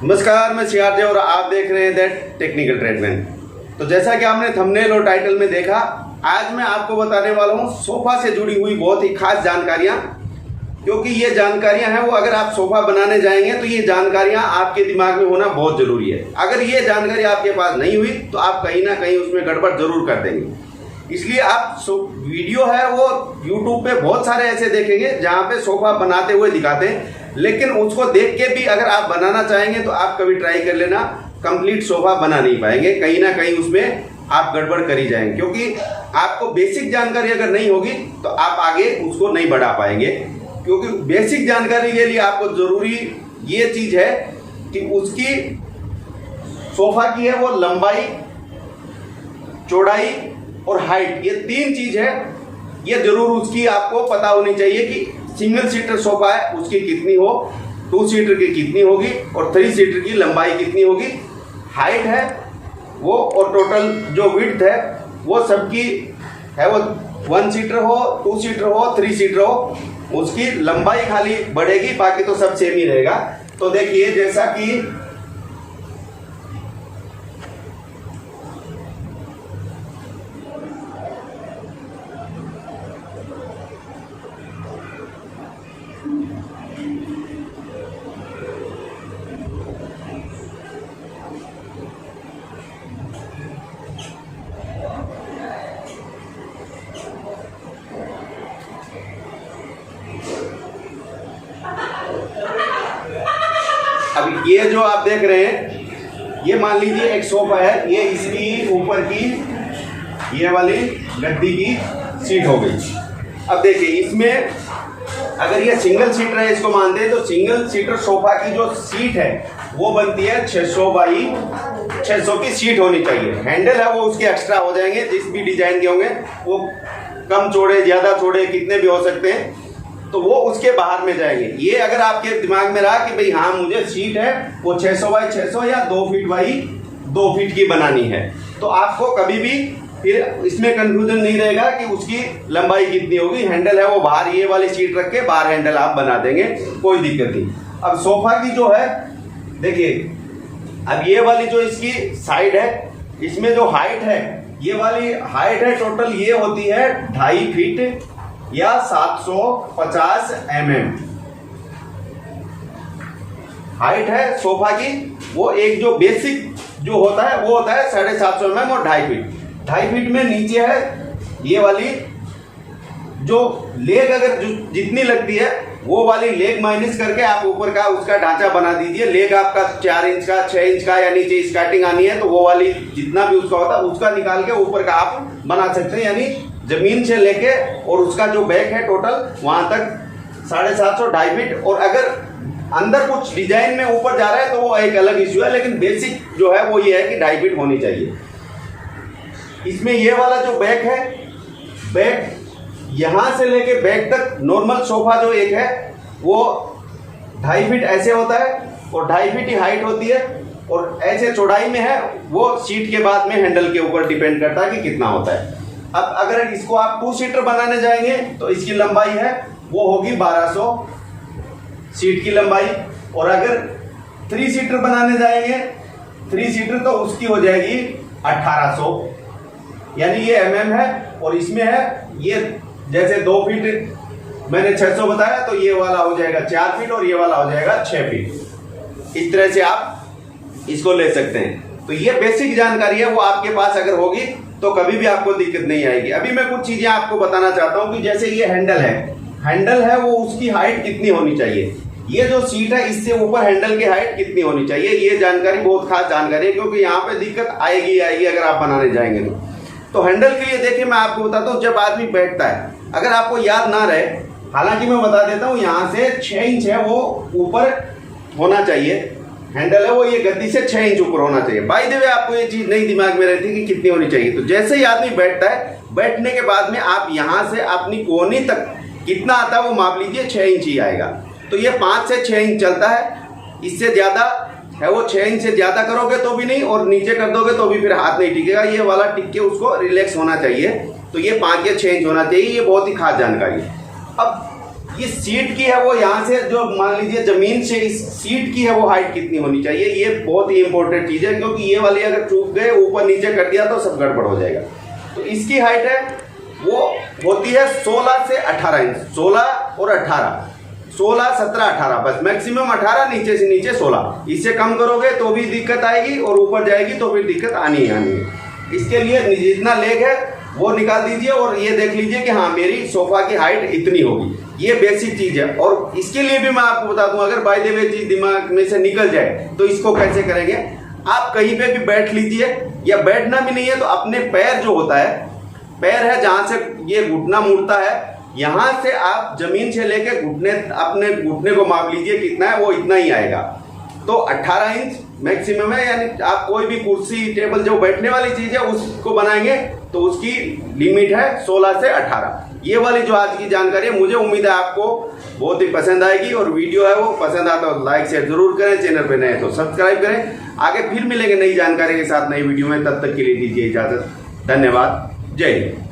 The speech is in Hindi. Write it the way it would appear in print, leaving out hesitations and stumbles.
नमस्कार, मैं सीआरजे और आप देख रहे हैं दैट टेक्निकल ट्रेडमैन। तो जैसा कि आपने थंबनेल और टाइटल में देखा, आज मैं आपको बताने वाला हूं सोफा से जुड़ी हुई बहुत ही खास जानकारियां, क्योंकि ये जानकारियां हैं वो अगर आप सोफा बनाने जाएंगे तो ये जानकारियां आपके दिमाग में होना बहुत जरूरी है। अगर ये जानकारी आपके पास नहीं हुई तो आप कहीं ना कहीं उसमें गड़बड़ जरूर कर देंगे। इसलिए आप वीडियो है वो यूट्यूब पे बहुत सारे ऐसे देखेंगे जहाँ पे सोफा बनाते हुए दिखाते हैं, लेकिन उसको देख के भी अगर आप बनाना चाहेंगे तो आप कभी ट्राई कर लेना, कंप्लीट सोफा बना नहीं पाएंगे, कहीं ना कहीं उसमें आप गड़बड़ करी जाएंगे। क्योंकि आपको बेसिक जानकारी अगर नहीं होगी तो आप आगे उसको नहीं बढ़ा पाएंगे। क्योंकि बेसिक जानकारी के लिए आपको जरूरी ये चीज है कि उसकी सोफा की है वो लंबाई, चौड़ाई और हाइट, ये तीन चीज है। ये जरूर उसकी आपको पता होनी चाहिए कि सिंगल सीटर सोफा है उसकी कितनी हो, 2 सीटर की कितनी होगी और 3 सीटर की लंबाई कितनी होगी, हाइट है वो और टोटल जो विड्थ है वो सबकी है वो 1 सीटर हो, 2 सीटर हो, 3 सीटर हो, उसकी लंबाई खाली बढ़ेगी, बाकी तो सब सेम ही रहेगा। तो देखिए जैसा कि अब ये जो आप देख रहे हैं, ये मान लीजिए एक सोफा है, ये इसकी ऊपर की ये वाली गद्दी की सीट हो गई। अब देखिए इसमें अगर ये सिंगल सीटर है, इसको मानते हैं, तो सिंगल सीटर सोफा की जो सीट है वो बनती है 600 बाई 600 की सीट होनी चाहिए। हैंडल है वो उसके एक्स्ट्रा हो जाएंगे, जिस भी डिजाइन के होंगे वो कम चौड़े, ज्यादा चौड़े, कितने भी हो सकते हैं, तो वो उसके बाहर में जाएंगे। ये अगर आपके दिमाग में रहा कि भाई हाँ मुझे सीट है वो 600 बाई 600 या 2 फीट बाई 2 फीट की बनानी है, तो आपको कभी भी फिर इसमें कंफ्यूजन नहीं रहेगा कि उसकी लंबाई कितनी होगी। हैंडल है वो बाहर, ये वाली सीट रख के बाहर हैंडल आप बना देंगे, कोई दिक्कत नहीं। अब सोफा की जो है देखिए, अब ये वाली जो इसकी साइड है, इसमें जो हाइट है, ये वाली हाइट है टोटल ये होती है 2.5 फीट या 750 mm हाइट है सोफा की। वो एक जो बेसिक जो होता है वो होता है 750 mm और 2.5 फीट। 2.5 फीट में नीचे है ये वाली जो लेग, अगर जितनी लगती है वो वाली लेग माइनस करके आप ऊपर का उसका ढांचा बना दीजिए। लेग आपका 4 इंच का, 6 इंच का या नीचे स्कर्टिंग आनी है तो वो वाली जितना भी उसका होता है उसका निकाल के ऊपर का आप बना सकते हैं। यानी जमीन से लेके और उसका जो बैक है टोटल वहां तक 750 2.5 फीट। और अगर अंदर कुछ डिजाइन में ऊपर जा रहा है तो वो एक अलग इश्यू है, लेकिन बेसिक जो है वो ये है कि 2.5 फीट होनी चाहिए। इसमें ये वाला जो बैक है, बैक यहां से लेके बैक तक नॉर्मल सोफा जो एक है वो 2.5 फीट ऐसे होता है और 2.5 फीट ही हाइट होती है, और ऐसे चौड़ाई में है वो सीट के बाद में हैंडल के ऊपर डिपेंड करता है कि कितना होता है। अब अगर इसको आप 2 सीटर बनाने जाएंगे तो इसकी लंबाई है वो होगी 1200 सीट की लंबाई, और अगर 3 सीटर बनाने जाएंगे 3 सीटर तो उसकी हो जाएगी 1800, यानी ये mm है। और इसमें है ये जैसे 2 फीट मैंने 600 बताया तो ये वाला हो जाएगा 4 फीट और ये वाला हो जाएगा 6 फीट। इस तरह से आप इसको ले सकते हैं। तो ये बेसिक जानकारी है, वो आपके पास अगर होगी तो कभी भी आपको दिक्कत नहीं आएगी। अभी मैं कुछ चीजें आपको बताना चाहता हूं कि जैसे ये हैंडल है वो उसकी हाइट कितनी होनी चाहिए, ये जो सीट है इससे ऊपर हैंडल की हाइट कितनी होनी चाहिए, ये जानकारी बहुत खास जानकारी है, क्योंकि यहाँ पे दिक्कत आएगी अगर आप बनाने जाएंगे तो हैंडल के लिए देखिए मैं आपको बताता हूँ, जब आदमी बैठता है, अगर आपको याद ना रहे, हालांकि मैं बता देता हूँ, यहाँ से 6 इंच है वो ऊपर होना चाहिए, हैंडल है वो ये गद्दी से 6 इंच ऊपर होना चाहिए। बाय द वे आपको ये चीज नहीं दिमाग में रहती कि कितनी होनी चाहिए। तो जैसे ही आदमी बैठता है, बैठने के बाद में आप यहाँ से अपनी कोहनी तक कितना आता है वो माप लीजिए, 6 इंच ही आएगा। तो ये 5 से 6 इंच चलता है, इससे ज्यादा है वो 6 इंच से ज्यादा करोगे तो भी नहीं, और नीचे कर दोगे तो भी फिर हाथ नहीं टिकेगा। ये वाला टिक के उसको रिलैक्स होना चाहिए। तो ये 5 या 6 इंच होना चाहिए। ये बहुत ही खास जानकारी है। अब ये सीट की है वो यहाँ से जो मान लीजिए जमीन से इस सीट की है वो हाइट कितनी होनी चाहिए, ये बहुत ही इंपॉर्टेंट चीज है, क्योंकि ये वाली अगर चूक गए ऊपर नीचे कर दिया तो सब गड़बड़ हो जाएगा। तो इसकी हाइट है वो होती है 16 से 18 इंच, 16 और 18, 16, 17, 18, बस मैक्सिमम 18, नीचे से नीचे 16। इससे कम करोगे तो भी दिक्कत आएगी और ऊपर जाएगी तो फिर दिक्कत आनी ही आनी है। इसके लिए जितना लेग है वो निकाल दीजिए और ये देख लीजिए कि हाँ मेरी सोफा की हाइट इतनी होगी। ये बेसिक चीज है। और इसके लिए भी मैं आपको बता दूं, अगर बाय द वे चीज दिमाग में से निकल जाए तो इसको कैसे करेंगे, आप कहीं पे भी बैठ लीजिए, या बैठना भी नहीं है तो अपने पैर जो होता है, पैर है जहां से ये घुटना मुड़ता है, यहां से आप जमीन से लेके घुटने, अपने घुटने को माप लीजिए कितना है, वो इतना ही आएगा। तो 18 इंच मैक्सिमम है, यानी आप कोई भी कुर्सी टेबल जो बैठने वाली चीज है उसको बनाएंगे तो उसकी लिमिट है 16 से 18। ये वाली जो आज की जानकारी है, मुझे उम्मीद है आपको बहुत ही पसंद आएगी, और वीडियो है वो पसंद आता तो लाइक शेयर जरूर करें, चैनल पे नए तो सब्सक्राइब करें। आगे फिर मिलेंगे नई जानकारी के साथ नई वीडियो में, तब तक के लिए दीजिए इजाजत। धन्यवाद। जय हिंद।